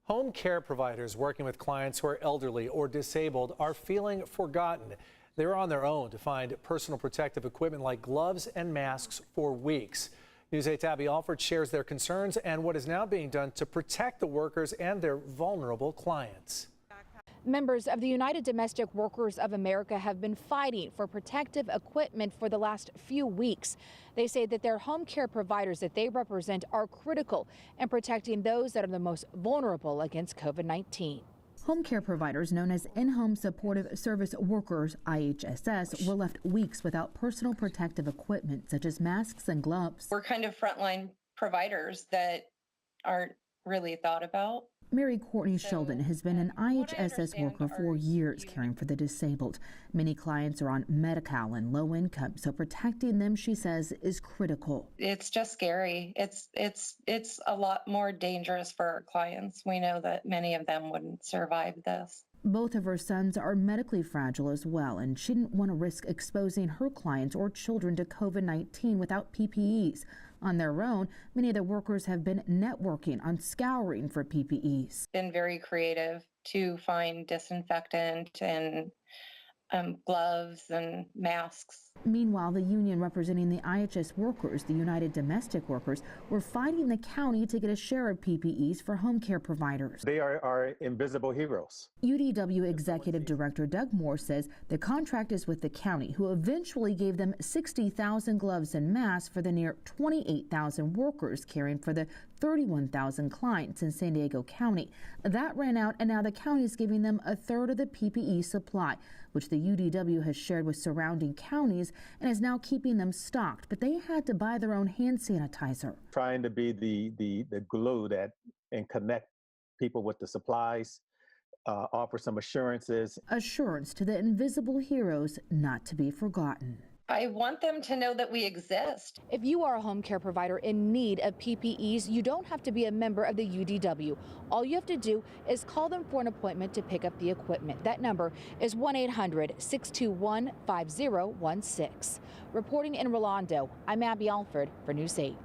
Home care providers working with clients who are elderly or disabled are feeling forgotten. They're on their own to find personal protective equipment like gloves and masks for weeks. News 8's Abbie Alford shares their concerns and what is now being done to protect the workers and their vulnerable clients. Members of the United Domestic Workers of America have been fighting for protective equipment for the last few weeks. They say that their home care providers that they represent are critical in protecting those that are the most vulnerable against COVID-19. Home care providers known as in-home supportive service workers, IHSS, were left weeks without personal protective equipment such as masks and gloves. We're kind of frontline providers that aren't really thought about. Mary Courtney Sheldon has been an IHSS worker for years caring for the disabled. Many clients are on Medi-Cal and low income, so protecting them, she says, is critical. It's just scary. It's a lot more dangerous for our clients. We know that many of them wouldn't survive this. Both of her sons are medically fragile as well, and she didn't want to risk exposing her clients or children to COVID-19 without PPEs. On their own, many of the workers have been networking on scouring for PPEs. Been very creative to find disinfectant and gloves and masks. Meanwhile, the union representing the IHS workers, the United Domestic Workers, were fighting the county to get a share of PPEs for home care providers. They are our invisible heroes. UDW Executive Director Doug Moore says the contract is with the county, who eventually gave them 60,000 gloves and masks for the near 28,000 workers caring for the 31,000 clients in San Diego County. That ran out, and now the county is giving them a third of the PPE supply, which the UDW has shared with surrounding counties and is now keeping them stocked. But they had to buy their own hand sanitizer. Trying to be the glue that and connect people with the supplies, offer some assurances. Assurance to the invisible heroes not to be forgotten. I want them to know that we exist. If you are a home care provider in need of PPEs, you don't have to be a member of the UDW. All you have to do is call them for an appointment to pick up the equipment. That number is 1-800-621-5016. Reporting in Rolando, I'm Abbie Alford for News 8.